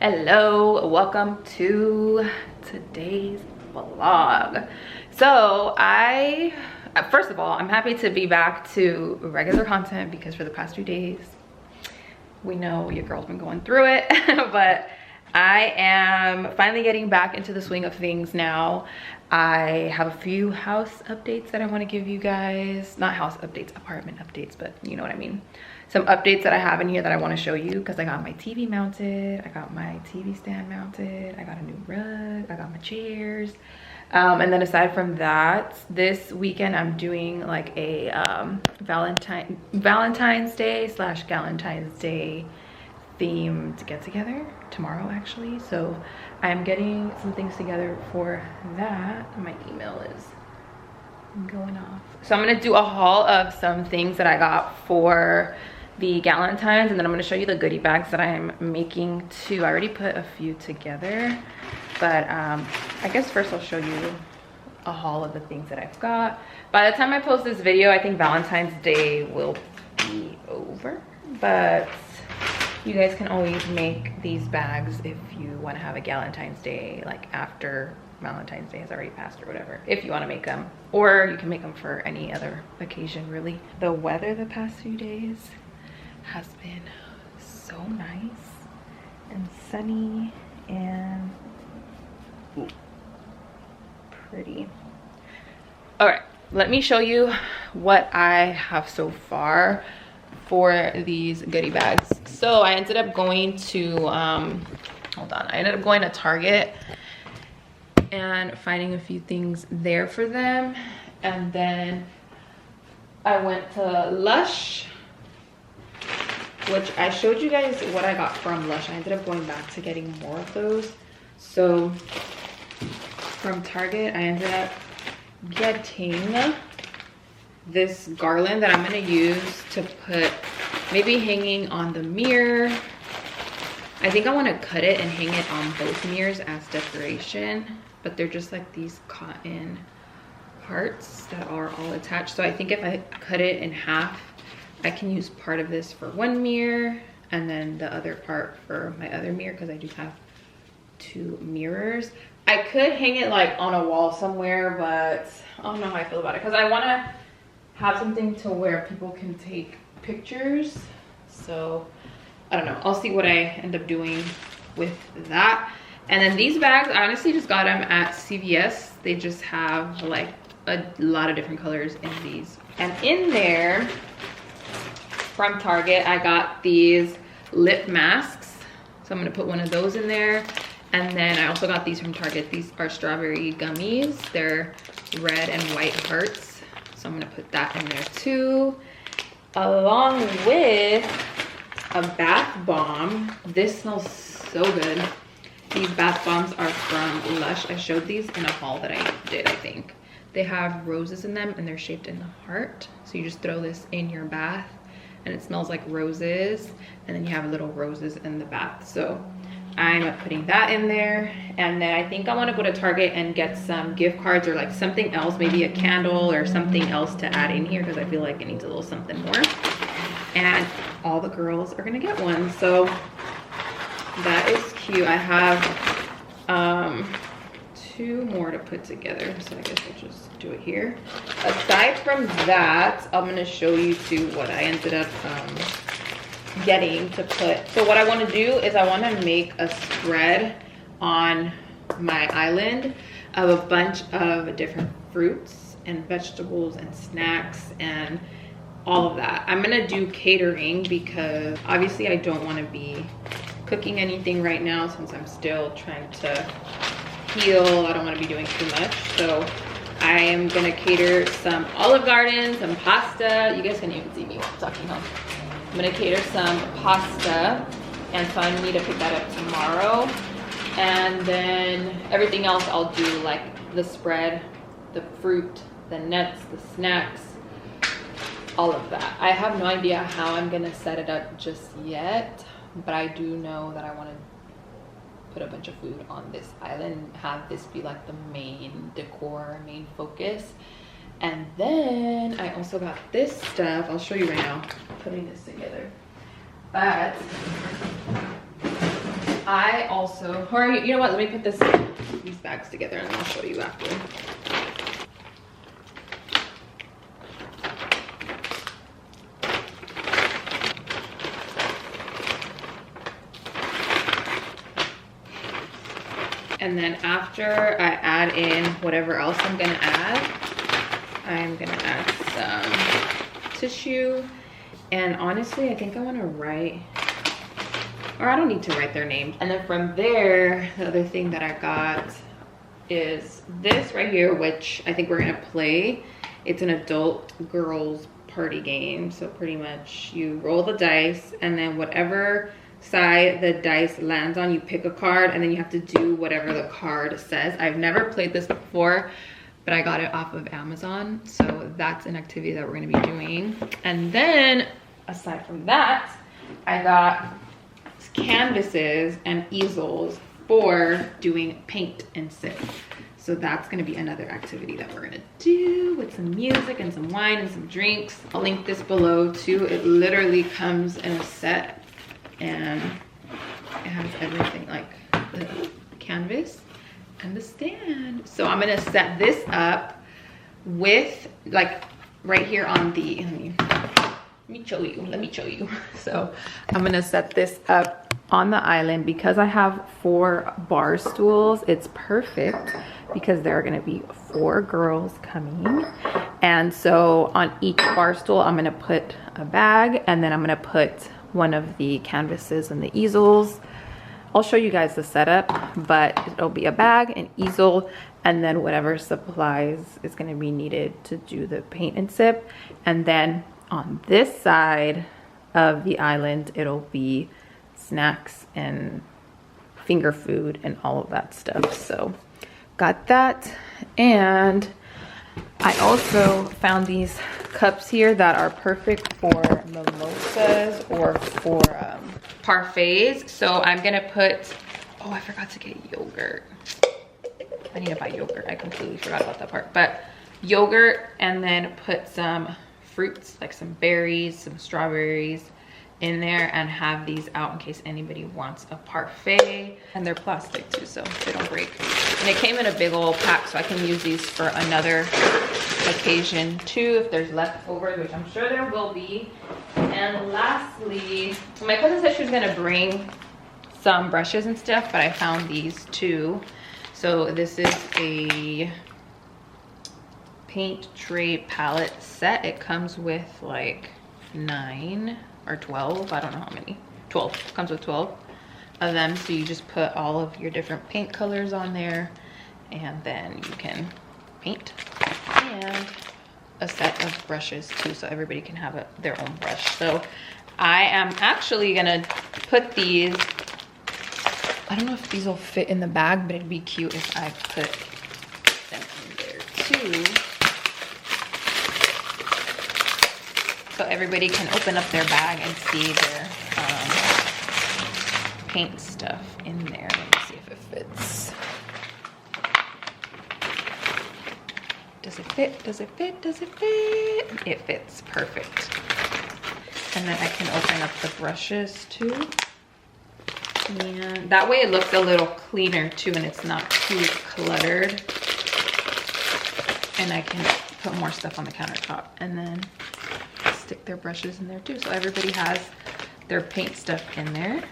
Hello, welcome to today's vlog. So first of all, I'm happy to be back to regular content because for the past 2 days we know your girl's been going through it. But I am finally getting back into the swing of things now. I have a few house updates that I want to give you guys. Not house updates, apartment updates, but you know what I mean. Some updates that I have in here that I want to show you because I got my TV mounted, I got my TV stand mounted, I got a new rug, I got my chairs. And then aside from that, this weekend I'm doing like a Valentine's Day / Galentine's Day themed get together tomorrow actually. So I'm getting some things together for that. My email is going off. So I'm gonna do a haul of some things that I got for the Galentines, and then I'm going to show you the goodie bags that I'm making too. I already put a few together, but I guess first I'll show you a haul of the things that I've got. By the time I post this video, I think Valentine's Day will be over, but you guys can always make these bags if you want to have a Galentine's Day like after Valentine's Day has already passed or whatever, if you want to make them, or you can make them for any other occasion really. The weather the past few days has been so nice and sunny and pretty. All right, let me show you what I have so far for these goodie bags. So I ended up going to I ended up going to Target and finding a few things there for them, and then I went to Lush, which I showed you guys what I got from Lush. I ended up going back to getting more of those. So from Target, I ended up getting this garland that I'm gonna use to put maybe hanging on the mirror. I think I want to cut it and hang it on both mirrors as decoration, but they're just like these cotton hearts that are all attached. So I think if I cut it in half, I can use part of this for one mirror and then the other part for my other mirror, because I do have 2 mirrors. I could hang it like on a wall somewhere, but I don't know how I feel about it because I want to have something to where people can take pictures. So I don't know, I'll see what I end up doing with that. And then these bags, I honestly just got them at CVS. They just have like a lot of different colors in these. And in there from Target, I got these lip masks. So I'm gonna put one of those in there. And then I also got these from Target. These are strawberry gummies. They're red and white hearts. So I'm gonna put that in there too. Along with a bath bomb. This smells so good. These bath bombs are from Lush. I showed these in a haul that I did, I think. They have roses in them and they're shaped in a heart. So you just throw this in your bath and it smells like roses, and then you have little roses in the bath. So I'm putting that in there. And then I think I want to go to Target and get some gift cards or like something else, maybe a candle or something else to add in here, because I feel like it needs a little something more. And all the girls are gonna get one, so that is cute. I have 2 more to put together, so I guess I'll just do it here. Aside from that, I'm gonna show you too what I ended up getting to put. So what I want to do is I want to make a spread on my island of a bunch of different fruits and vegetables and snacks and all of that. I'm gonna do catering because obviously I don't want to be cooking anything right now since I'm still trying to heal. I don't want to be doing too much, so I am gonna cater some Olive Garden, some pasta. You guys can't even see me talking, huh? I'm gonna cater some pasta, and so I need to pick that up tomorrow. And then everything else I'll do, like the spread, the fruit, the nuts, the snacks, all of that. I have no idea how I'm gonna set it up just yet, but I do know that I want to put a bunch of food on this island, have this be like the main decor, main focus. And then I also got this stuff. I'll show you right now, putting this together. But I also, or you know what, let me put these bags together and I'll show you after. And then after I add in whatever else I'm gonna add some tissue. And honestly, I think I wanna write, or I don't need to write their names. And then from there, the other thing that I got is this right here, which I think we're gonna play. It's an adult girls party game. So pretty much you roll the dice, and then whatever side the dice lands on, you pick a card, and then you have to do whatever the card says. I've never played this before, but I got it off of Amazon. So that's an activity that we're gonna be doing. And then aside from that, I got canvases and easels for doing paint and sip. So that's gonna be another activity that we're gonna do with some music and some wine and some drinks. I'll link this below too. It literally comes in a set and it has everything, like the canvas and the stand. So I'm gonna set this up with, like, right here on the, let me show you. So I'm gonna set this up on the island because I have 4 bar stools. It's perfect because there are gonna be 4 girls coming. And so on each bar stool, I'm gonna put a bag, and then I'm gonna put one of the canvases and the easels. I'll show you guys the setup, but it'll be a bag, an easel, and then whatever supplies is gonna be needed to do the paint and sip. And then on this side of the island, it'll be snacks and finger food and all of that stuff. So got that. And I also found these cups here that are perfect for mimosas or for parfaits. So I'm gonna put, oh, I forgot to get yogurt. I need to buy yogurt. I completely forgot about that part. But yogurt, and then put some fruits, like some berries, some strawberries in there, and have these out in case anybody wants a parfait. And they're plastic too, so they don't break. And it came in a big old pack, so I can use these for another occasion too if there's leftovers, which I'm sure there will be. And lastly, my cousin said she was gonna bring some brushes and stuff, but I found these too. So this is a paint tray palette set. It comes with like 9 or 12, I don't know how many. 12, comes with 12 of them. So you just put all of your different paint colors on there, and then you can paint. And a set of brushes too, so everybody can have their own brush. So I am actually gonna put these, I don't know if these will fit in the bag, but it'd be cute if I put them in there too. So everybody can open up their bag and see their paint stuff in there. Let me see if it fits. Does it fit? Does it fit? Does it fit? It fits perfect. And then I can open up the brushes too. And that way it looks a little cleaner too, and it's not too cluttered. And I can put more stuff on the countertop, and then stick their brushes in there too. So everybody has their paint stuff in there.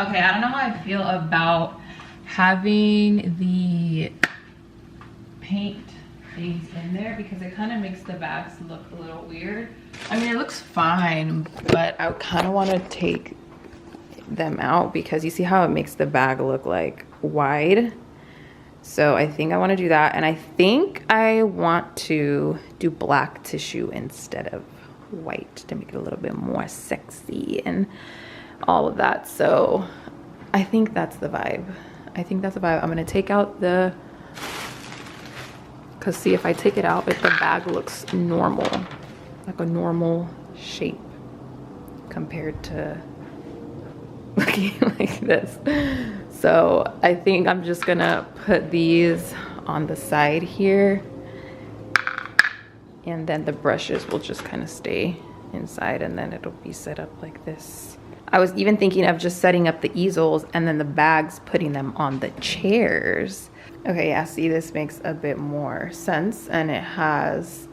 Okay, I don't know how I feel about having the paint things in there because it kind of makes the bags look a little weird. I mean, it looks fine, but I kind of want to take them out because you see how it makes the bag look like wide. So I think I want to do that. And I think I want to do black tissue instead of white to make it a little bit more sexy and all of that. So I think that's the vibe. I think that's the vibe. I'm going to take out the, because see, if I take it out, the bag looks normal, like a normal shape compared to looking like this. So I think I'm just gonna put these on the side here, and then the brushes will just kind of stay inside, and then it'll be set up like this. I was even thinking of just setting up the easels and then the bags, putting them on the chairs. Okay, yeah, see, this makes a bit more sense, and it has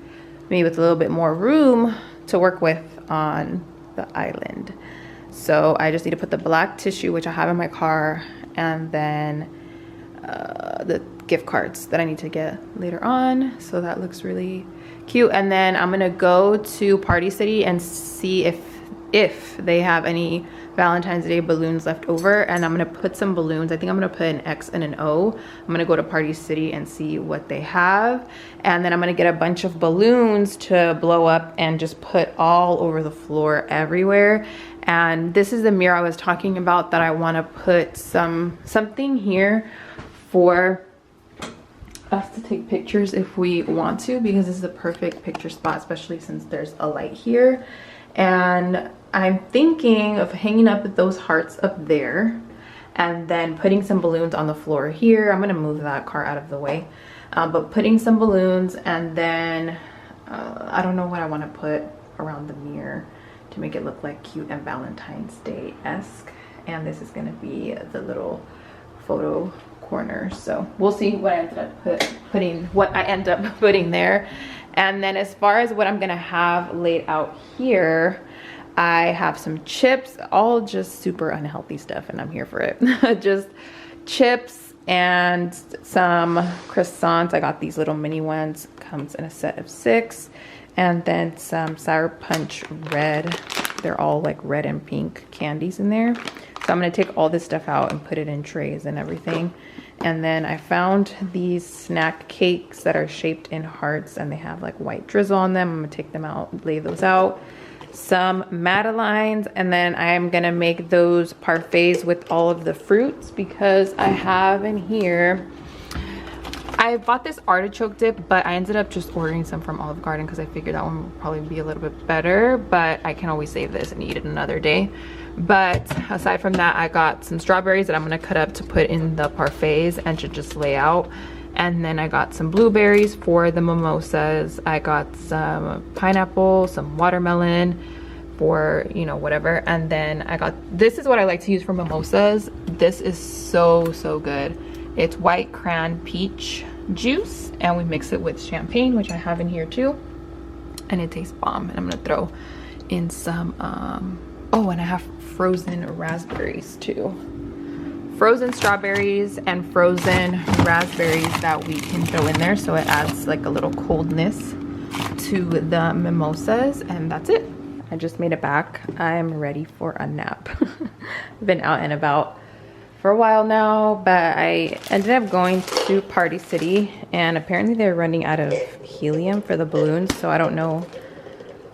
me with a little bit more room to work with on the island. So I just need to put the black tissue, which I have in my car, and then the gift cards that I need to get later on. So that looks really cute. And then I'm gonna go to Party City and see if they have any Valentine's Day balloons left over, and I'm gonna put some balloons. I think I'm gonna put an X and an O. I'm gonna go to Party City and see what they have, and then I'm gonna get a bunch of balloons to blow up and just put all over the floor everywhere. And this is the mirror I was talking about that I want to put something here for us to take pictures if we want to, because this is a perfect picture spot, especially since there's a light here. And I'm thinking of hanging up those hearts up there and then putting some balloons on the floor here. I'm gonna move that car out of the way, but putting some balloons, and then I don't know what I want to put around the mirror to make it look like cute and Valentine's Day-esque. And this is gonna be the little photo corner. So we'll see what I ended up putting there. And then as far as what I'm gonna have laid out here, I have some chips, all just super unhealthy stuff, and I'm here for it. Just chips and some croissants. I got these little mini ones, comes in a set of 6. And then some Sour Punch red. They're all like red and pink candies in there. So I'm gonna take all this stuff out and put it in trays and everything. And then I found these snack cakes that are shaped in hearts, and they have like white drizzle on them. I'm gonna take them out, lay those out. Some Madeleines, and then I'm gonna make those parfaits with all of the fruits, because I have in here, I bought this artichoke dip, but I ended up just ordering some from Olive Garden because I figured that one would probably be a little bit better, but I can always save this and eat it another day. But aside from that, I got some strawberries that I'm gonna cut up to put in the parfaits and to just lay out. And then I got some blueberries for the mimosas. I got some pineapple, some watermelon for, you know, whatever. And then I got, this is what I like to use for mimosas. This is so good. It's white cran peach juice, and we mix it with champagne, which I have in here too, and it tastes bomb. And I'm gonna throw in some oh, and I have frozen raspberries too, frozen strawberries and frozen raspberries that we can throw in there, so it adds like a little coldness to the mimosas. And that's it. I just made it back. I'm ready for a nap. I've been out and about for a while now, but I ended up going to Party City, and apparently they're running out of helium for the balloons, so I don't know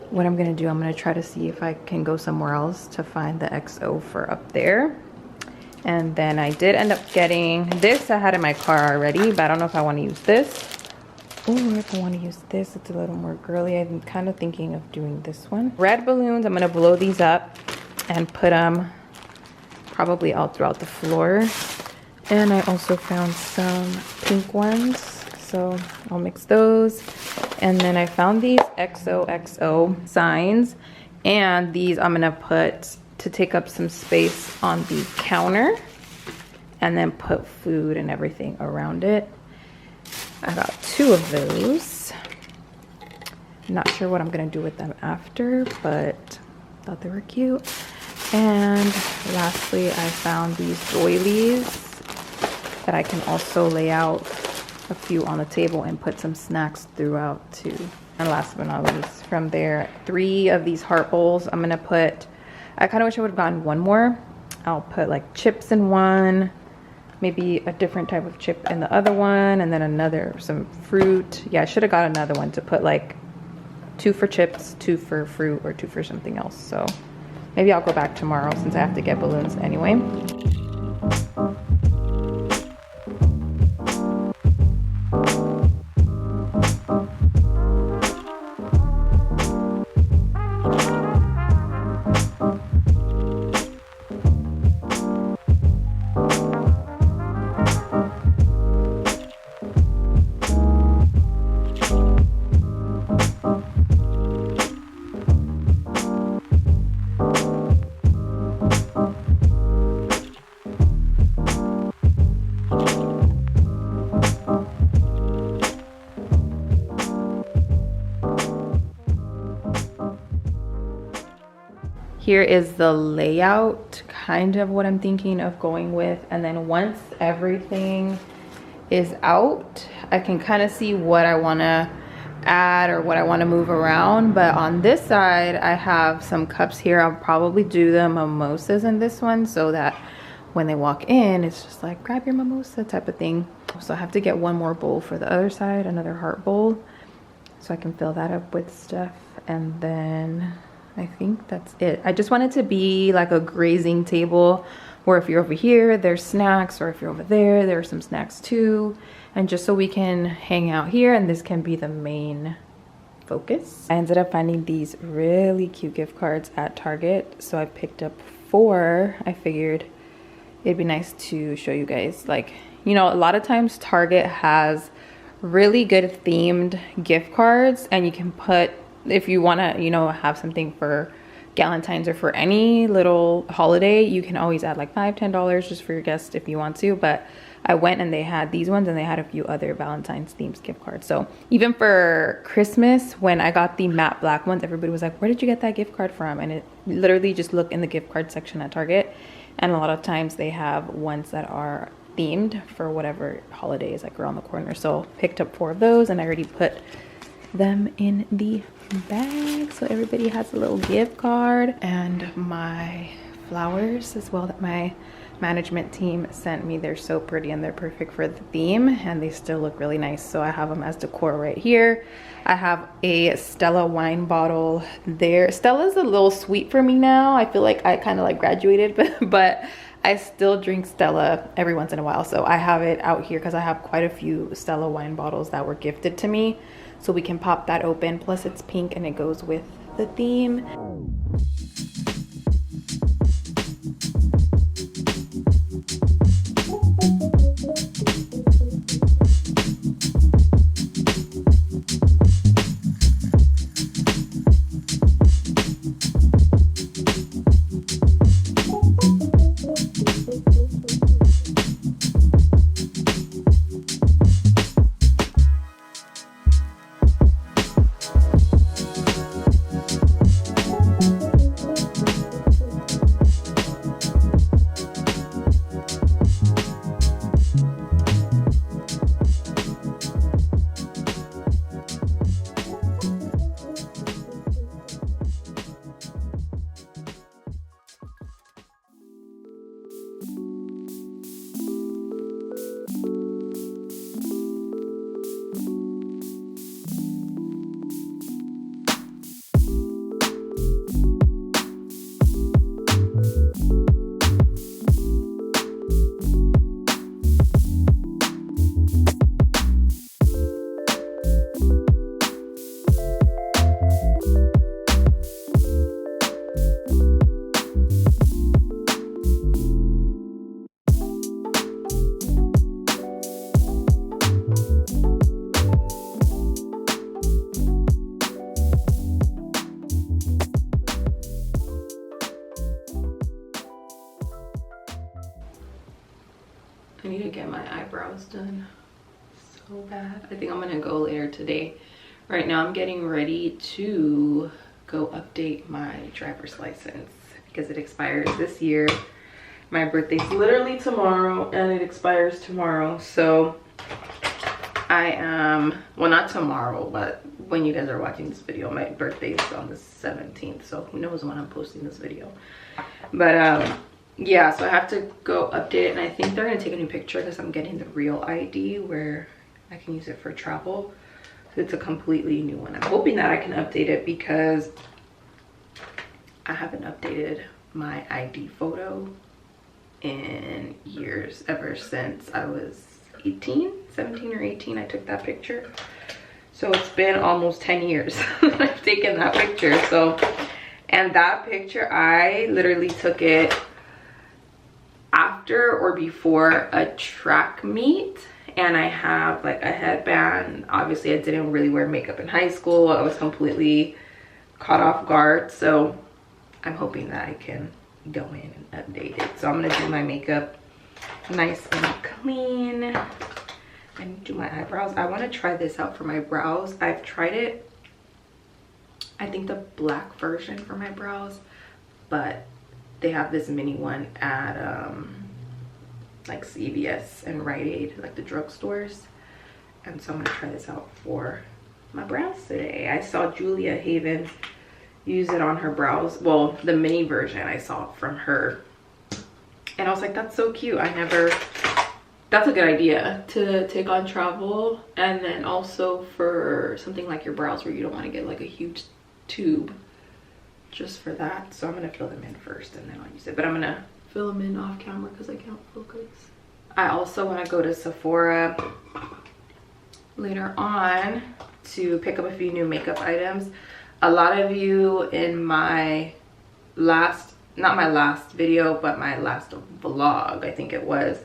what I'm gonna do. I'm gonna try to see if I can go somewhere else to find the XO for up there. And then I did end up getting this. I had in my car already, but I don't know if I want to use this or if I want to use this. It's a little more girly. I'm kind of thinking of doing this one. Red balloons, I'm gonna blow these up and put them probably all throughout the floor. And I also found some pink ones, so I'll mix those. And then I found these XOXO signs, and these I'm gonna put to take up some space on the counter, and then put food and everything around it. I got 2 of those. Not sure what I'm gonna do with them after, but thought they were cute. And lastly, I found these doilies that I can also lay out a few on the table and put some snacks throughout too. And last but not least, from there, 3 of these heart bowls. I'm gonna put, I kind of wish I would have gotten one more. I'll put like chips in one, maybe a different type of chip in the other one, and then some fruit. Yeah, I should have got another one to put like 2 for chips, 2 for fruit, or 2 for something else. So maybe I'll go back tomorrow since I have to get balloons anyway. Here is the layout, kind of what I'm thinking of going with. And then once everything is out, I can kind of see what I want to add or what I want to move around. But on this side, I have some cups here. I'll probably do the mimosas in this one so that when they walk in, it's just like grab your mimosa type of thing. So I have to get one more bowl for the other side, another heart bowl, so I can fill that up with stuff. And then I think that's it. I just want it to be like a grazing table where if you're over here, there's snacks, or if you're over there, there are some snacks too. And just so we can hang out here, and this can be the main focus. I ended up finding these really cute gift cards at Target. So I picked up 4. I figured it'd be nice to show you guys. Like, you know, a lot of times Target has really good themed gift cards, and you can put, if you want to, you know, have something for Galentine's or for any little holiday, you can always add like $5–10 just for your guests if you want to. But I went and they had these ones, and they had a few other Valentine's themed gift cards. So even for Christmas, when I got the matte black ones, everybody was like, where did you get that gift card from? And it literally just look in the gift card section at Target, and a lot of times they have ones that are themed for whatever holiday is like around the corner. So picked up 4 of those, and I already put them in the bag, so everybody has a little gift card. And my flowers as well that my management team sent me, they're so pretty and they're perfect for the theme, and they still look really nice. So I have them as decor right here. I have a Stella wine bottle there. Stella's a little sweet for me now. I feel like I kind of like graduated, but I still drink Stella every once in a while. So I have it out here because I have quite a few Stella wine bottles that were gifted to me. So we can pop that open. Plus it's pink and it goes with the theme. I need to get my eyebrows done so bad. I think I'm gonna go later today. Right now I'm getting ready to go update my driver's license because it expires this year. My birthday's literally tomorrow and it expires tomorrow. So I am, well, not tomorrow, but when you guys are watching this video, my birthday is on the 17th. So who knows when I'm posting this video. But yeah, so I have to go update it, and I think they're gonna take a new picture because I'm getting the real ID where I can use it for travel. So it's a completely new one. I'm hoping that I can update it because I haven't updated my ID photo in years, ever since I was 17 or 18. I took that picture. So it's been almost 10 years that I've taken that picture. So, and that picture, I literally took it after or before a track meet, and I have like a headband. Obviously I didn't really wear makeup in high school. I was completely caught off guard, so I'm hoping that I can go in and update it. So I'm gonna do my makeup nice and clean and do my eyebrows. I want to try this out for my brows. I've tried it, I think the black version for my brows, but they have this mini one at like CVS and Rite Aid, like the drugstores. And so I'm gonna try this out for my brows today. I saw Julia Haven use it on her brows. Well, the mini version I saw from her, and I was like, that's so cute. That's a good idea to take on travel, and then also for something like your brows where you don't want to get like a huge tube, just for that. So I'm gonna fill them in first and then I'll use it, but I'm gonna fill them in off camera because I can't focus. I also want to go to Sephora later on to pick up a few new makeup items. A lot of you in my last, not my last video, but my last vlog, I think it was,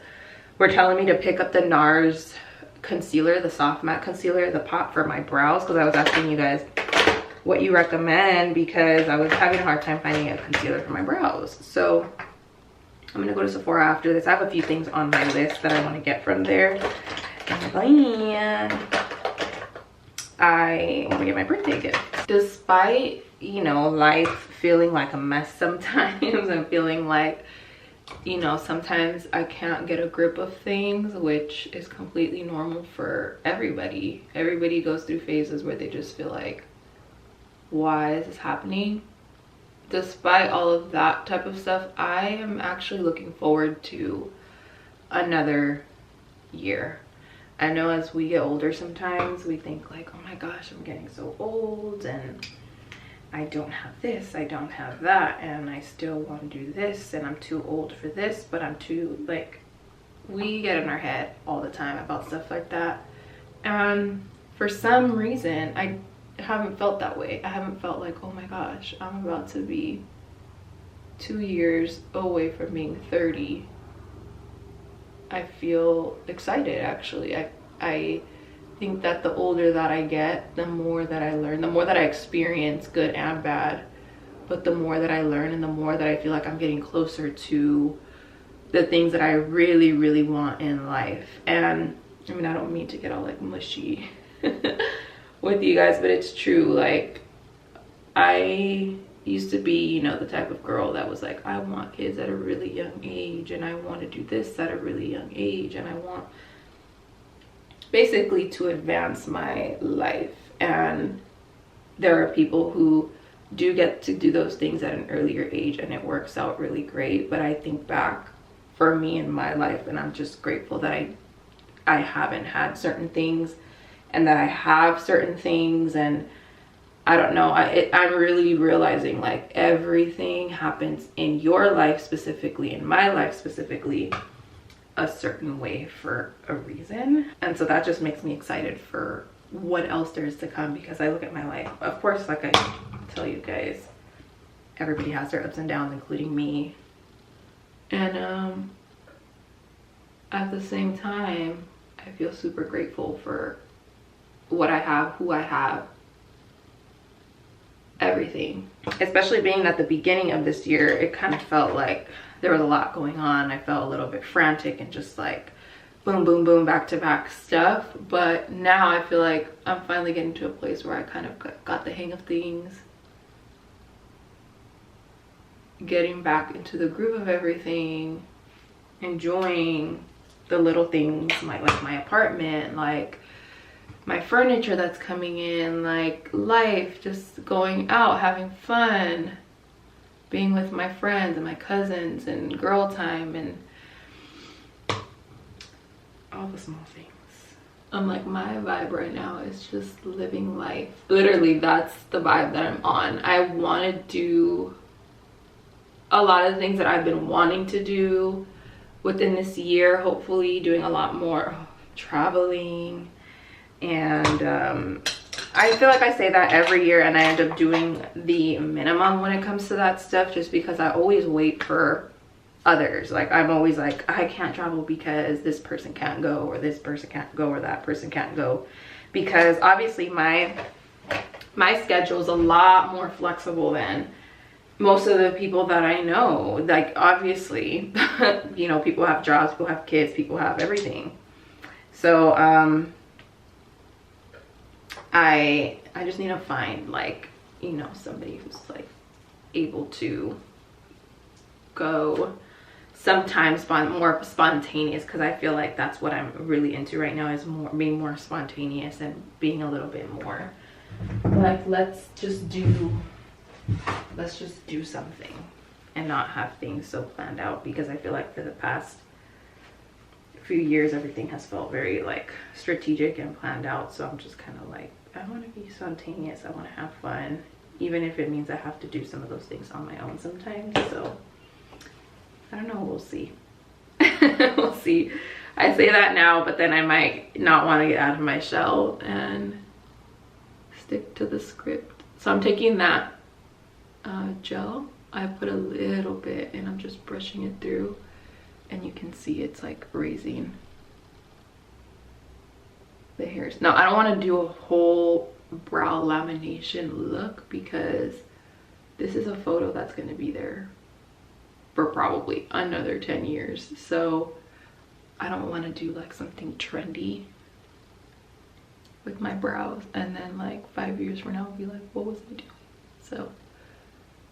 were telling me to pick up the NARS concealer, the soft matte concealer, the pot for my brows, because I was asking you guys what you recommend because I was having a hard time finding a concealer for my brows. So I'm gonna go to Sephora after this. I have a few things on my list that I want to get from there, and then I want to get my birthday gift. Despite, you know, life feeling like a mess sometimes and feeling like, you know, sometimes I can't get a grip of things, which is completely normal for everybody. Everybody goes through phases where they just feel like, why is this happening? Despite all of that type of stuff, I am actually looking forward to another year. I know as we get older, sometimes we think like, oh my gosh, I'm getting so old and I don't have this, I don't have that, and I still want to do this, and I'm too old for this, but I'm too, like, we get in our head all the time about stuff like that. And for some reason, I haven't felt that way. I haven't felt like, oh my gosh, I'm about to be 2 years away from being 30. I feel excited, actually. I think that the older that I get, the more that I learn, the more that I experience, good and bad, but the more that I learn and the more that I feel like I'm getting closer to the things that I really, really want in life. And I mean, I don't mean to get all like mushy with you guys, but it's true. Like, I used to be, you know, the type of girl that was like, I want kids at a really young age, and I want to do this at a really young age, and I want basically to advance my life. And there are people who do get to do those things at an earlier age and it works out really great. But I think back for me in my life, and I'm just grateful that I haven't had certain things and that I have certain things. And I don't know, I'm really realizing like everything happens in your life specifically, in my life specifically, a certain way for a reason. And so that just makes me excited for what else there is to come, because I look at my life, of course, like I tell you guys, everybody has their ups and downs, including me. And at the same time, I feel super grateful for what I have, who I have, everything. Especially being at the beginning of this year, it kind of felt like there was a lot going on. I felt a little bit frantic and just like boom, boom, boom, back to back stuff. But now I feel like I'm finally getting to a place where I kind of got the hang of things, getting back into the groove of everything, enjoying the little things, like my apartment, like my furniture that's coming in, like life, just going out, having fun, being with my friends and my cousins and girl time and all the small things. I'm like, my vibe right now is just living life. Literally, that's the vibe that I'm on. I want to do a lot of the things that I've been wanting to do within this year. Hopefully doing a lot more traveling. And I feel like I say that every year and I end up doing the minimum when it comes to that stuff, just because I always wait for others. Like, I'm always like, I can't travel because this person can't go, or this person can't go, or that person can't go, because obviously my schedule is a lot more flexible than most of the people that I know. Like, obviously, you know, people have jobs, people have kids, people have everything. So I just need to find, like, you know, somebody who's like able to go sometimes more spontaneous, because I feel like that's what I'm really into right now, is being more spontaneous and being a little bit more like, let's just do something and not have things so planned out, because I feel like for the past few years everything has felt very like strategic and planned out. So I'm just kind of like, I want to be spontaneous, I want to have fun, even if it means I have to do some of those things on my own sometimes. So I don't know, we'll see. We'll see. I say that now, but then I might not want to get out of my shell and stick to the script. So I'm taking that gel, I put a little bit and I'm just brushing it through, and you can see it's like raising the hairs. Now, I don't want to do a whole brow lamination look, because this is a photo that's going to be there for probably another 10 years. So I don't want to do like something trendy with my brows, and then like 5 years from now I'll be like, what was I doing? So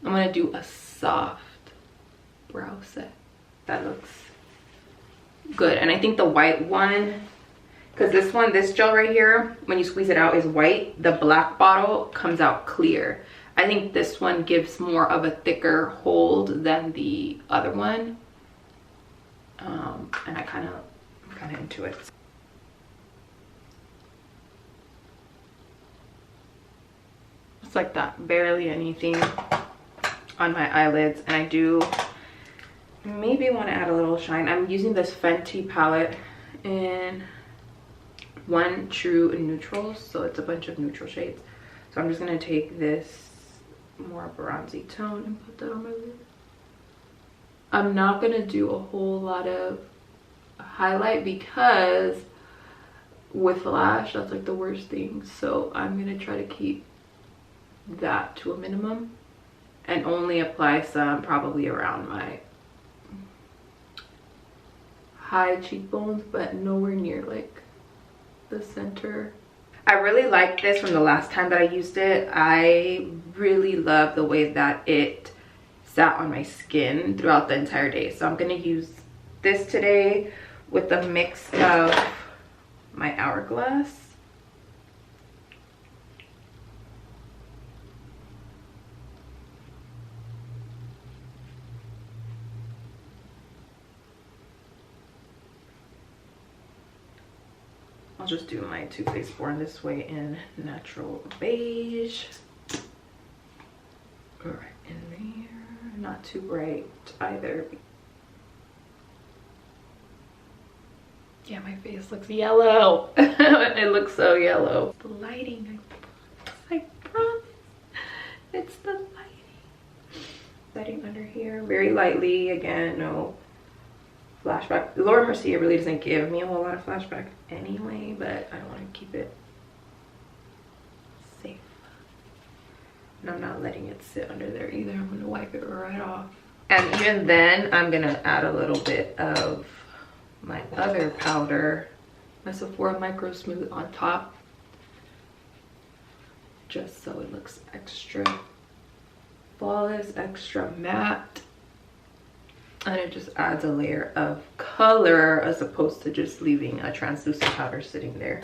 I'm going to do a soft brow set. That looks good. And I think the white one, because this gel right here, when you squeeze it out, is white. The black bottle comes out clear. I think this one gives more of a thicker hold than the other one. And I'm kind of into it. It's like that, barely anything on my eyelids. And I do maybe want to add a little shine. I'm using this Fenty palette in One True Neutrals, so it's a bunch of neutral shades. So I'm just going to take this more bronzy tone and put that on my lid. I'm not going to do a whole lot of highlight, because with lash, that's like the worst thing. So I'm going to try to keep that to a minimum and only apply some probably around my high cheekbones, but nowhere near like the center. I really like this from the last time that I used it. I really love the way that it sat on my skin throughout the entire day. So I'm going to use this today with a mix of my Hourglass. I'll just do my Too Faced Born This Way in Natural Beige. Right in there. Not too bright either. Yeah, my face looks yellow. It looks so yellow. The lighting, I promise. It's the lighting. Setting under here very lightly. Again, no flashback. Laura Mercier really doesn't give me a whole lot of flashback anyway, but I want to keep it safe. And I'm not letting it sit under there either. I'm going to wipe it right off. And even then, I'm going to add a little bit of my other powder, my Sephora Micro Smooth, on top, just so it looks extra flawless, extra matte. And it just adds a layer of color as opposed to just leaving a translucent powder sitting there.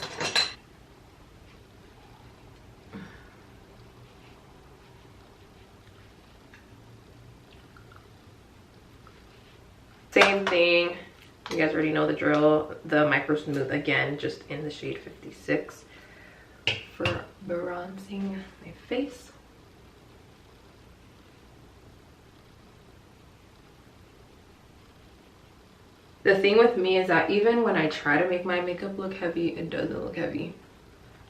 Same thing, you guys already know the drill. The Micro Smooth again, just in the shade 56 for bronzing my face. The thing with me is that even when I try to make my makeup look heavy, it doesn't look heavy.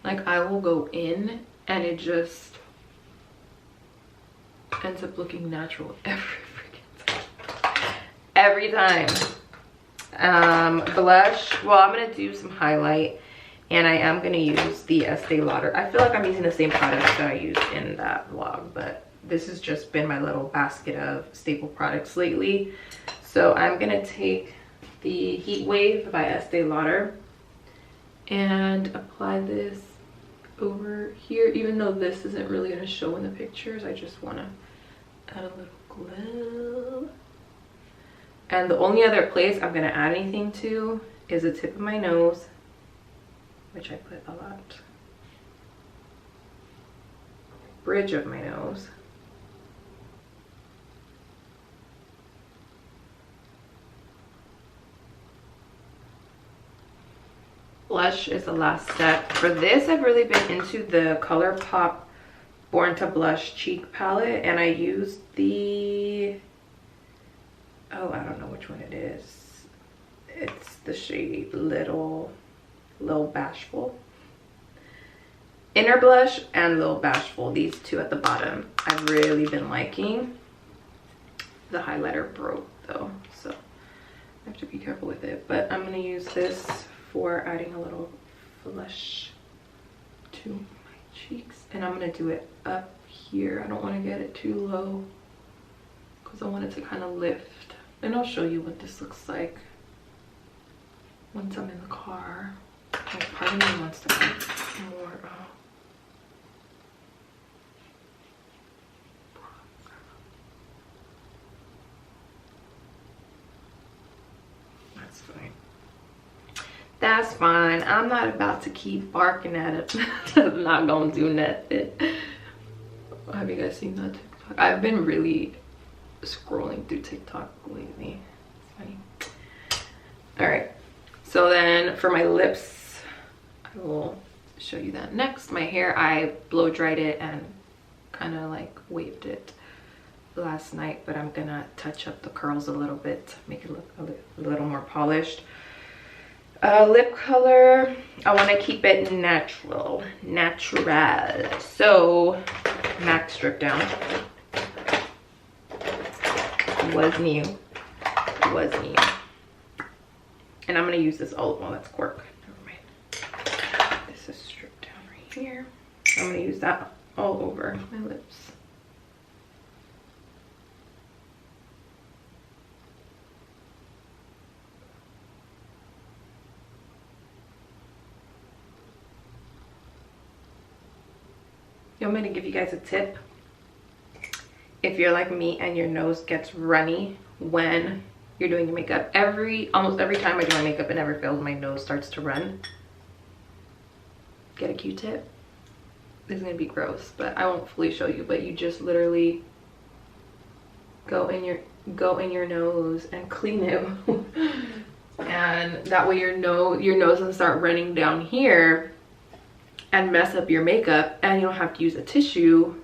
Like, I will go in and it just ends up looking natural every freaking time. Every time. Blush, well, I'm gonna do some highlight, and I am gonna use the Estee Lauder. I feel like I'm using the same products that I used in that vlog, but this has just been my little basket of staple products lately. So I'm gonna take the Heat Wave by Estee Lauder and apply this over here. Even though this isn't really going to show in the pictures, I just want to add a little glow. And the only other place I'm going to add anything to is the tip of my nose, which I put a lot. Bridge of my nose. Blush is the last step. For this, I've really been into the ColourPop Born to Blush cheek palette, and I used the, oh, I don't know which one it is. It's the shade Little Bashful. Inner Blush and Little Bashful, these two at the bottom, I've really been liking. The highlighter broke though, so I have to be careful with it. But I'm gonna use this for adding a little flush to my cheeks, and I'm gonna do it up here. I don't want to get it too low because I want it to kind of lift, and I'll show you what this looks like once I'm in the car. Like, part of me wants to put more that's fine. That's fine. I'm not about to keep barking at it. I'm not gonna do nothing. Have you guys seen that TikTok? I've been really scrolling through TikTok lately. It's funny. Alright. So then for my lips, I will show you that next. My hair, I blow dried it and kind of like waved it last night, but I'm gonna touch up the curls a little bit, make it look a little more polished. Lip color, I want to keep it natural. So MAC Strip Down was new, and I'm going to use this olive oil. That's cork, never mind. This is stripped down right here. I'm going to use that all over my lips. I'm going to give you guys a tip. If you're like me and your nose gets runny when you're doing your makeup, almost every time I do my makeup, it never fails, my nose starts to run. Get a Q-tip. This is going to be gross, but I won't fully show you, but you just literally go in your nose and clean it. And that way your nose doesn't start running down here and mess up your makeup, and you don't have to use a tissue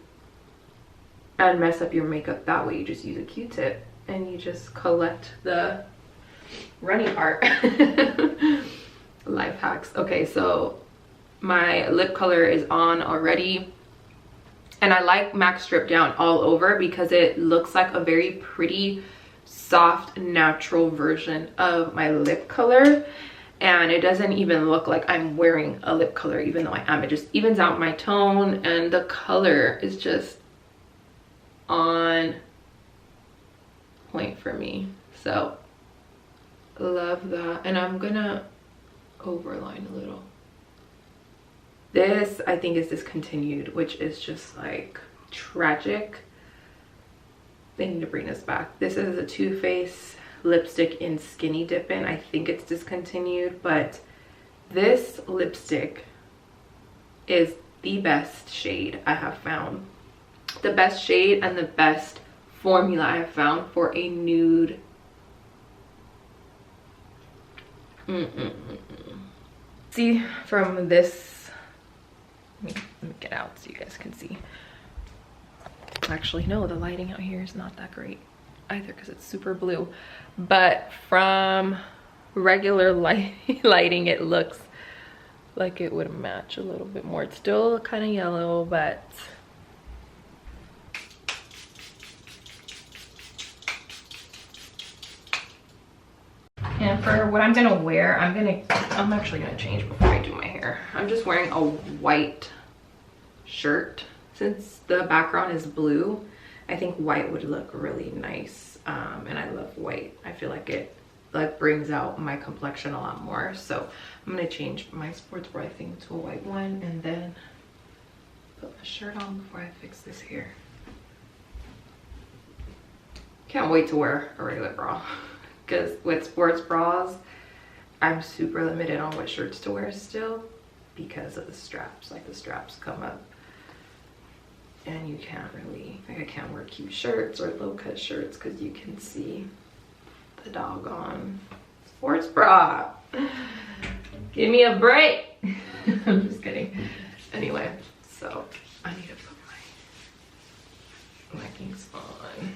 and mess up your makeup that way. You just use a Q-tip and you just collect the runny part. Life hacks. Okay, so my lip color is on already, and I like MAC Strip Down all over because it looks like a very pretty, soft, natural version of my lip color. And it doesn't even look like I'm wearing a lip color, even though I am. It just evens out my tone, and the color is just on point for me. So love that. And I'm gonna overline a little. This I think is discontinued, which is just like tragic. They need to bring this back. This is a Too Faced lipstick in Skinny Dippin'. I think it's discontinued, but this lipstick is the best shade I have found. The best shade and the best formula I have found for a nude See from this, let me get out so you guys can see. Actually, no, the lighting out here is not that great either because it's super blue. But from regular lighting, it looks like it would match a little bit more. It's still kind of yellow, but and for what I'm gonna wear, I'm actually gonna change before I do my hair. I'm just wearing a white shirt. Since the background is blue, I think white would look really nice. And I love white. I feel like it like brings out my complexion a lot more. So I'm gonna change my sports bra thing to a white one and then put my shirt on before I fix this hair. Can't wait to wear a regular bra. Because with sports bras, I'm super limited on what shirts to wear still because of the straps. Like the straps come up and you can't really, like I can't wear cute shirts or low cut shirts because you can see the doggone sports bra. Give me a break. I'm just kidding. Anyway, so I need to put my leggings on.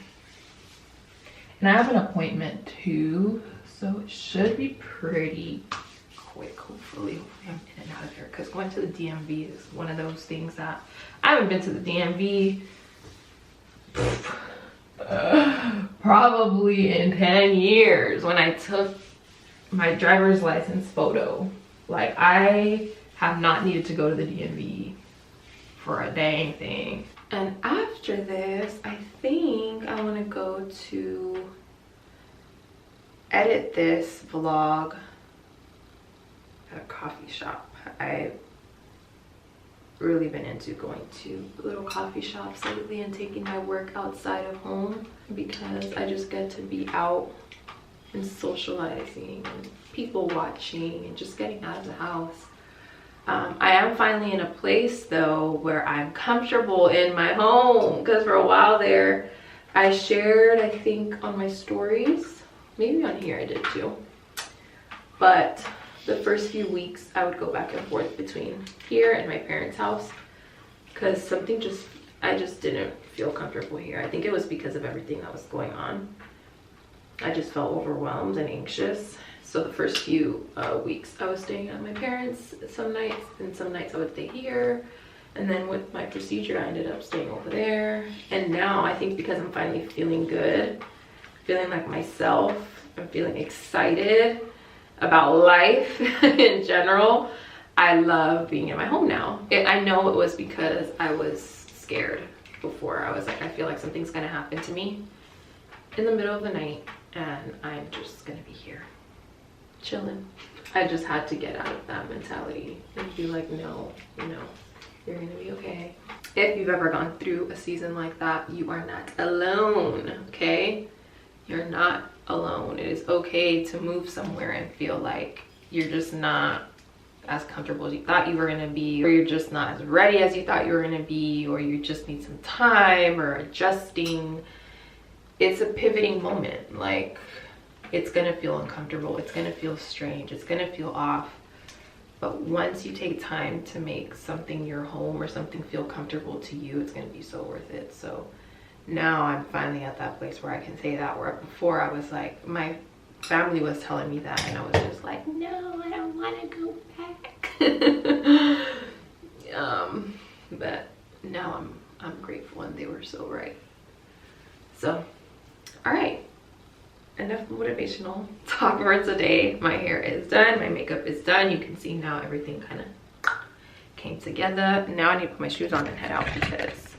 And I have an appointment too, so it should be pretty quick, hopefully. I'm in and out of here because going to the DMV is one of those things that I haven't been to the DMV probably in 10 years. When I took my driver's license photo, like I have not needed to go to the DMV for a dang thing. And after this, I think I want to go to edit this vlog at a coffee shop. I've really been into going to little coffee shops lately and taking my work outside of home because I just get to be out and socializing and people watching and just getting out of the house. I am finally in a place though where I'm comfortable in my home because for a while there I shared, I think on my stories, maybe on here I did too, but the first few weeks I would go back and forth between here and my parents' house because I just didn't feel comfortable here. I think it was because of everything that was going on. I just felt overwhelmed and anxious. So the first few weeks I was staying at my parents some nights, and some nights I would stay here. And then with my procedure, I ended up staying over there. And now I think because I'm finally feeling good, feeling like myself, I'm feeling excited about life in general, I love being in my home now. I know it was because I was scared before. I was like, I feel like something's gonna happen to me in the middle of the night and I'm just gonna be here chilling. I just had to get out of that mentality and be like, no, you know, you're gonna be okay. If you've ever gone through a season like that, you are not alone, okay? You're not alone. It is okay to move somewhere and feel like you're just not as comfortable as you thought you were gonna be, or you're just not as ready as you thought you were gonna be, or you just need some time or adjusting. It's a pivoting moment. Like, it's gonna feel uncomfortable, it's gonna feel strange, it's gonna feel off, but once you take time to make something your home or something feel comfortable to you, it's gonna be so worth it. So now I'm finally at that place where I can say that, where before I was like, my family was telling me that and I was just like, no, I don't want to go back. But now I'm grateful and they were so right. So all right, enough motivational talk for today. My hair is done, my makeup is done. You can see now everything kind of came together. Now I need to put my shoes on and head out because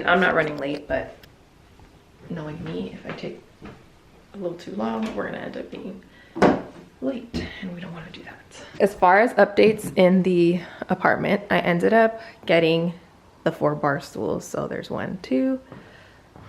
I'm not running late, but knowing me, if I take a little too long, we're gonna end up being late and we don't want to do that. As far as updates in the apartment, I ended up getting the 4 bar stools. So there's 1, 2,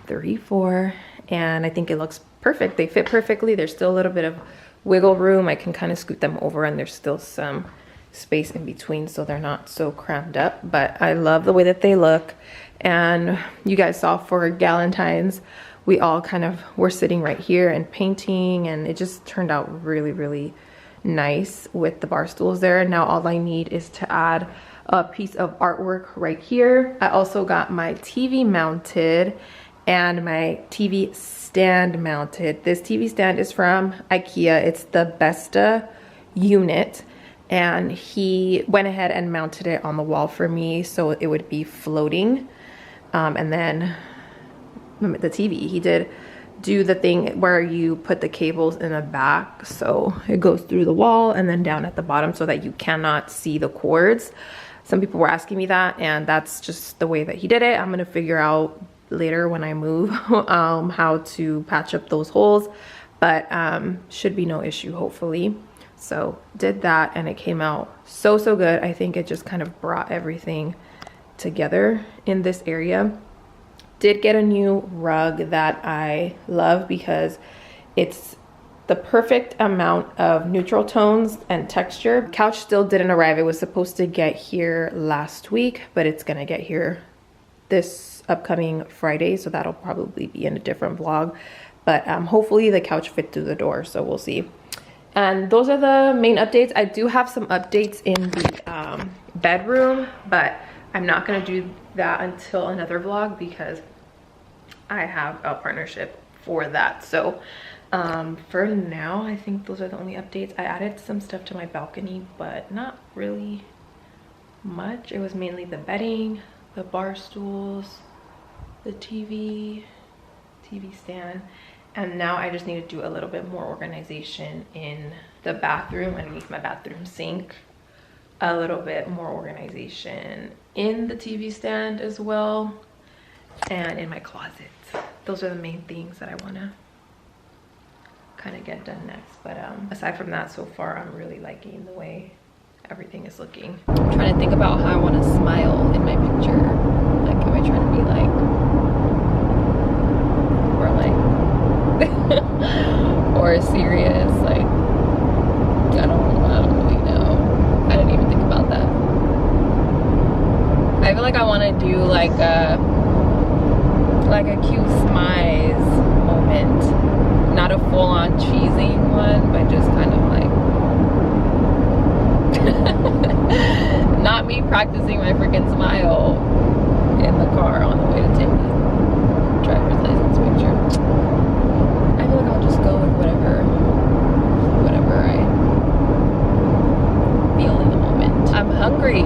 3, 4, and I think it looks perfect. They fit perfectly. There's still a little bit of wiggle room. I can kind of scoot them over and there's still some space in between so they're not so crammed up, but I love the way that they look. And you guys saw for Galentine's, we all kind of were sitting right here and painting, and it just turned out really, really nice with the bar stools there. Now all I need is to add a piece of artwork right here. I also got my TV mounted and my TV stand mounted. This TV stand is from IKEA. It's the Besta unit, and he went ahead and mounted it on the wall for me so it would be floating. And then the TV, he did do the thing where you put the cables in the back so it goes through the wall and then down at the bottom so that you cannot see the cords. Some people were asking me that, and that's just the way that he did it. I'm gonna figure out later when I move how to patch up those holes, but should be no issue hopefully. So did that, and it came out so good. I think it just kind of brought everything together in this area. Did get a new rug that I love because it's the perfect amount of neutral tones and texture. Couch still didn't arrive. It was supposed to get here last week, but it's gonna get here this upcoming Friday, so that'll probably be in a different vlog. But hopefully the couch fit through the door, so we'll see. And those are the main updates. I do have some updates in the bedroom, but I'm not gonna do that until another vlog because I have a partnership for that. So for now, I think those are the only updates. I added some stuff to my balcony, but not really much. It was mainly the bedding, the bar stools, the TV stand, and now I just need to do a little bit more organization in the bathroom underneath my bathroom sink, a little bit more organization in the TV stand as well, and in my closet. Those are the main things that I want to kind of get done next. But aside from that, so far I'm really liking the way everything is looking. I'm trying to think about how I want to smile in my picture. Like, am I trying to be like, or like or serious? Like, I don't really know. I didn't even think about that. I feel like I want to do like a cute smize moment, not a full-on cheesing one, but just kind of like not me practicing my freaking smile in the car on the way to take the driver's license picture. I feel like I'll just go with whatever I feel in the moment. I'm hungry.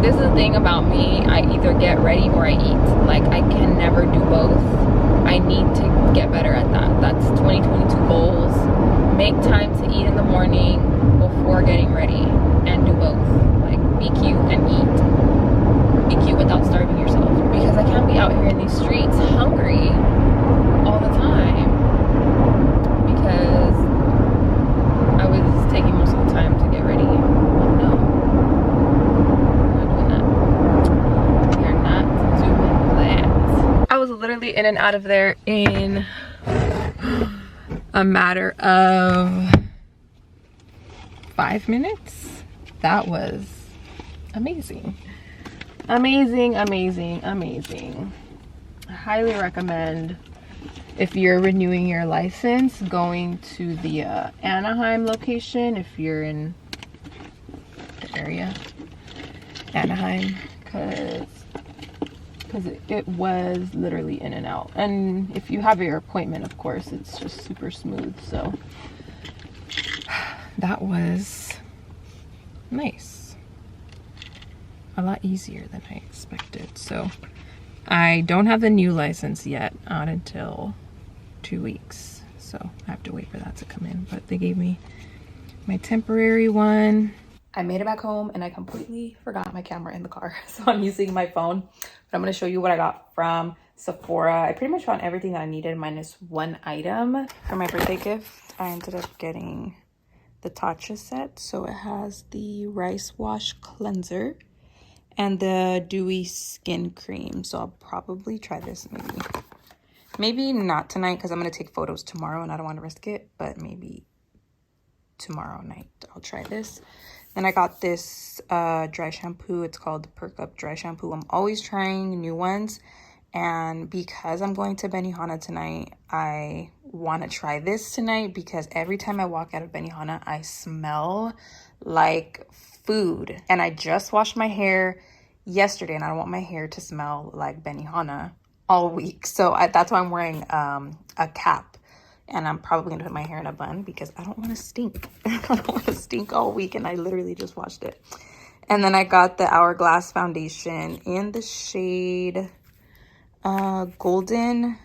This is the thing about me, I either get ready or I eat. Like, I can never do both. I need to get better at that. That's 2022 goals. Make time to eat in the morning before getting ready and do both. Like, be cute and eat. Be cute without starving yourself, because I can't be out here in these streets hungry all the time, because I was taking most of the time to get ready. Oh no. I was literally in and out of there in a matter of 5 minutes. That was amazing. Amazing. I highly recommend, if you're renewing your license, going to the Anaheim location if you're in the area. Anaheim, because it was literally in and out. And if you have your appointment, of course, it's just super smooth. So that was nice. A lot easier than I expected. So I don't have the new license yet, not until 2 weeks. So I have to wait for that to come in. But they gave me my temporary one. I made it back home and I completely forgot my camera in the car. So I'm using my phone. But I'm going to show you what I got from Sephora. I pretty much found everything that I needed minus one item. For my birthday gift, I ended up getting the Tatcha set. So it has the rice wash cleanser and the dewy skin cream. So I'll probably try this maybe not tonight, because I'm going to take photos tomorrow and I don't want to risk it. But maybe tomorrow night I'll try this. Then I got this dry shampoo. It's called the Perk Up Dry Shampoo. I'm always trying new ones. And because I'm going to Benihana tonight, I want to try this tonight because every time I walk out of Benihana, I smell like food. And I just washed my hair yesterday and I don't want my hair to smell like Benihana all week. So that's why I'm wearing a cap. And I'm probably going to put my hair in a bun because I don't want to stink. I don't want to stink all week, and I literally just washed it. And then I got the Hourglass foundation in the shade Golden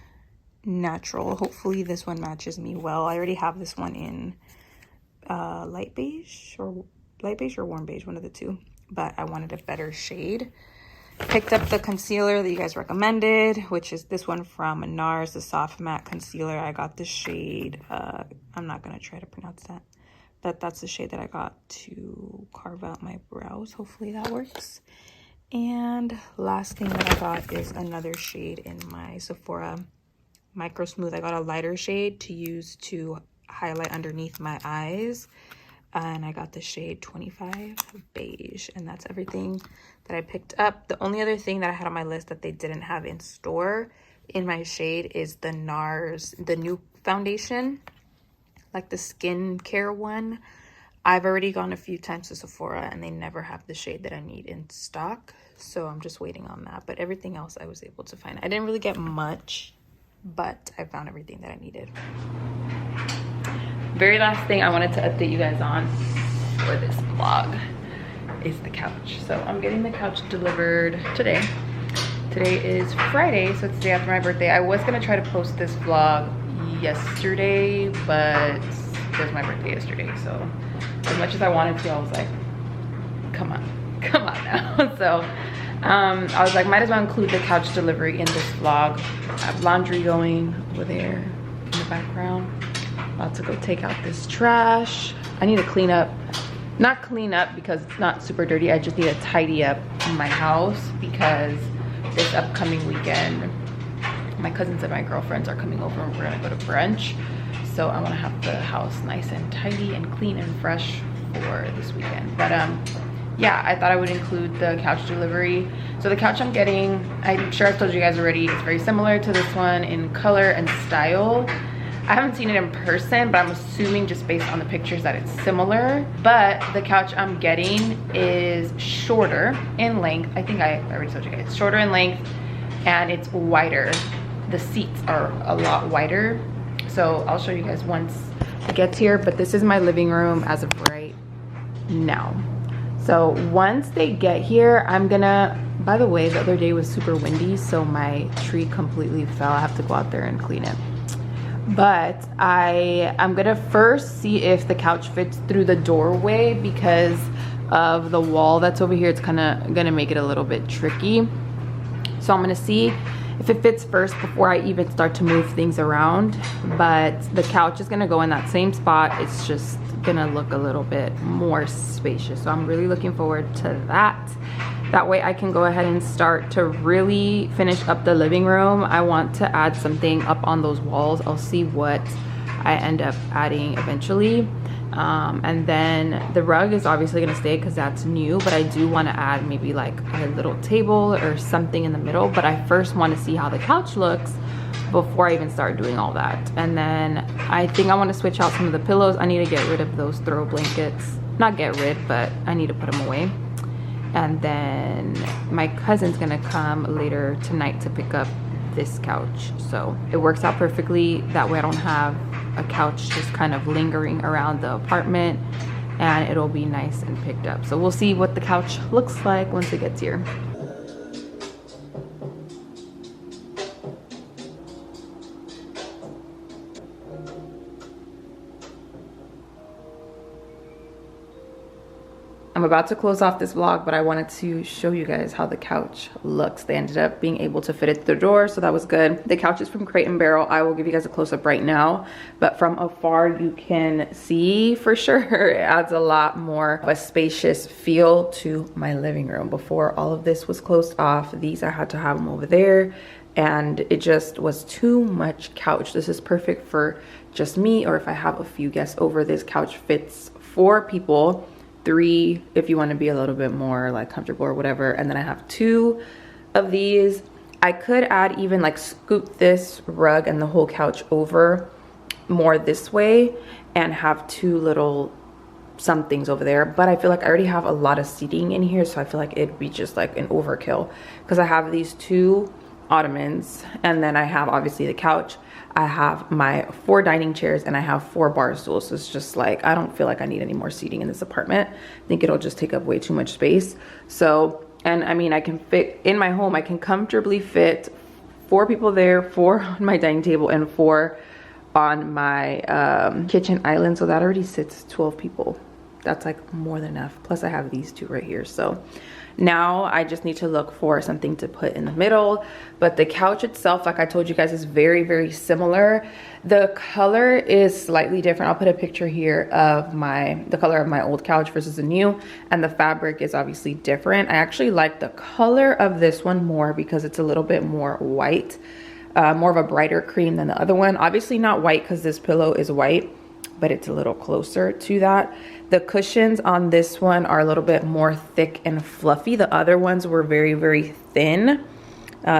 Natural. Hopefully this one matches me well. I already have this one in light beige or warm beige, one of the two. But I wanted a better shade. Picked up the concealer that you guys recommended, which is this one from NARS, the Soft Matte Concealer. I got the shade, I'm not going to try to pronounce that, but that's the shade that I got to carve out my brows. Hopefully that works. And last thing that I got is another shade in my Sephora Micro Smooth. I got a lighter shade to use to highlight underneath my eyes. And I got the shade 25 Beige. And that's everything that I picked up. The only other thing that I had on my list that they didn't have in store in my shade is the NARS, the new foundation, like the skincare one. I've already gone a few times to Sephora and they never have the shade that I need in stock. So I'm just waiting on that. But everything else I was able to find. I didn't really get much, but I found everything that I needed. Very last thing I wanted to update you guys on for this vlog is the couch. So I'm getting the couch delivered today. Today is Friday, so it's the day after my birthday. I was gonna try to post this vlog yesterday, but it was my birthday yesterday. So as much as I wanted to, I was like, come on now. So I was like, might as well include the couch delivery in this vlog. I have laundry going over there in the background. About to go take out this trash. I need to clean up, not clean up because it's not super dirty. I just need to tidy up my house because this upcoming weekend, my cousins and my girlfriends are coming over and we're gonna go to brunch. So I wanna have the house nice and tidy and clean and fresh for this weekend. But yeah, I thought I would include the couch delivery. So the couch I'm getting, I'm sure I've told you guys already, it's very similar to this one in color and style. I haven't seen it in person, but I'm assuming just based on the pictures that it's similar. But the couch I'm getting is shorter in length. I think I already told you guys. It's shorter in length and it's wider. The seats are a lot wider. So I'll show you guys once it gets here. But this is my living room as of right now. So once they get here, I'm gonna, by the way, the other day was super windy, so my tree completely fell. I have to go out there and clean it. But I'm gonna first see if the couch fits through the doorway because of the wall that's over here. It's kind of gonna make it a little bit tricky. So I'm gonna see if it fits first before I even start to move things around. But the couch is gonna go in that same spot. It's just gonna look a little bit more spacious. So I'm really looking forward to that. That way I can go ahead and start to really finish up the living room. I want to add something up on those walls. I'll see what I end up adding eventually. And then the rug is obviously gonna stay because that's new, but I do want to add maybe like a little table or something in the middle. But I first want to see how the couch looks before I even start doing all that. And then I think I want to switch out some of the pillows. I need to get rid of those throw blankets. Not get rid, but I need to put them away. And then my cousin's gonna come later tonight to pick up this couch. So it works out perfectly. That way I don't have a couch just kind of lingering around the apartment and it'll be nice and picked up. So we'll see what the couch looks like once it gets here. I'm about to close off this vlog, but I wanted to show you guys how the couch looks. They ended up being able to fit it through the door, so that was good. The couch is from Crate and Barrel. I will give you guys a close-up right now, but from afar you can see for sure it adds a lot more of a spacious feel to my living room. Before all of this was closed off, these I had to have them over there, and it just was too much couch. This is perfect for just me, or if I have a few guests over. This couch fits 4 people. 3 if you want to be a little bit more like comfortable or whatever. And then I have 2 of these I could add even like scoot this rug and the whole couch over more this way and have two little somethings over there, but I feel like I already have a lot of seating in here, so I feel like it'd be just like an overkill because I have these two ottomans, and then I have obviously the couch, I have my 4 dining chairs, and I have 4 bar stools. So it's just like, I don't feel like I need any more seating in this apartment. I think it'll just take up way too much space. So, and I mean, I can fit in my home, I can comfortably fit 4 people there, 4 on my dining table, and 4 on my kitchen island. So that already sits 12 people. That's like more than enough. Plus I have these 2 right here. So now I just need to look for something to put in the middle. But the couch itself, like I told you guys, is very, very similar. The color is slightly different. I'll put a picture here of the color of my old couch versus the new, and the fabric is obviously different. I actually like the color of this one more because it's a little bit more white, more of a brighter cream than the other one. Obviously not white because this pillow is white, but it's a little closer to that. The cushions on this one are a little bit more thick and fluffy. The other ones were very, very thin.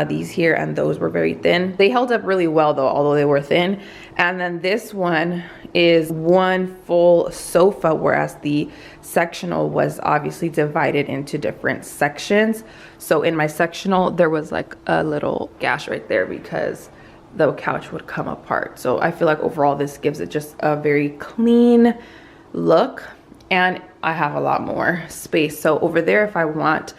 These here and those were very thin. They held up really well though, although they were thin. And then this one is one full sofa, whereas the sectional was obviously divided into different sections. So in my sectional, there was like a little gash right there because the couch would come apart. So I feel like overall this gives it just a very clean look, and I have a lot more space. So over there, if I want,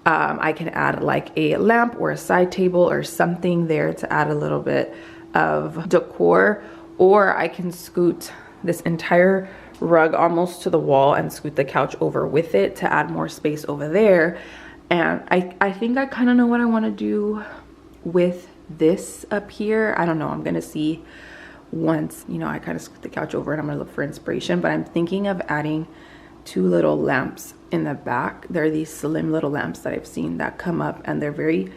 I can add like a lamp or a side table or something there to add a little bit of decor, or I can scoot this entire rug almost to the wall and scoot the couch over with it to add more space over there. And I think I kind of know what I want to do with this up here. I don't know, I'm gonna see once, you know, I kind of scoot the couch over and I'm gonna look for inspiration. But I'm thinking of adding 2 little lamps in the back. They're these slim little lamps that I've seen that come up, and they're very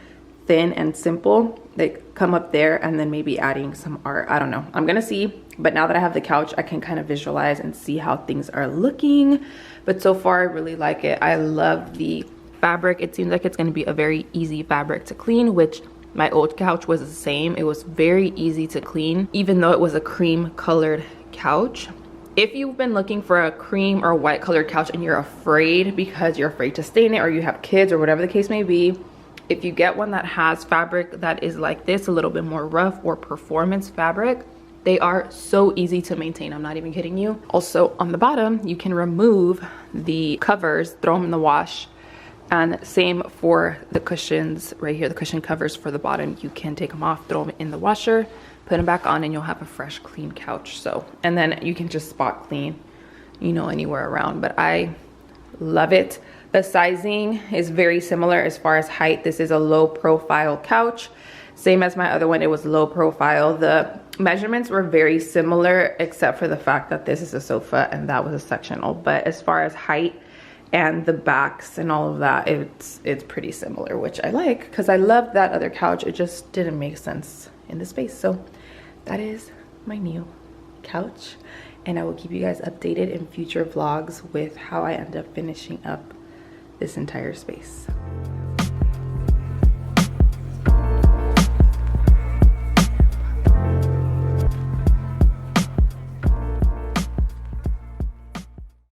thin and simple. They come up there, and then maybe adding some art. I don't know, I'm gonna see. But now that I have the couch, I can kind of visualize and see how things are looking. But so far I really like it. I love the fabric. It seems like it's going to be a very easy fabric to clean, which my old couch was the same. It was very easy to clean, even though it was a cream colored couch. If you've been looking for a cream or white colored couch and you're afraid because you're afraid to stain it, or you have kids or whatever the case may be, if you get one that has fabric that is like this, a little bit more rough or performance fabric, they are so easy to maintain. I'm not even kidding you. Also on the bottom, you can remove the covers, throw them in the wash. And same for the cushions right here, the cushion covers for the bottom. You can take them off, throw them in the washer, put them back on, and you'll have a fresh, clean couch. So, and then you can just spot clean, you know, anywhere around. But I love it. The sizing is very similar as far as height. This is a low profile couch. Same as my other one, it was low profile. The measurements were very similar, except for the fact that this is a sofa and that was a sectional. But as far as height and the backs and all of that, it's pretty similar, which I like because I love that other couch. It just didn't make sense in the space. So that is my new couch, and I will keep you guys updated in future vlogs with how I end up finishing up this entire space.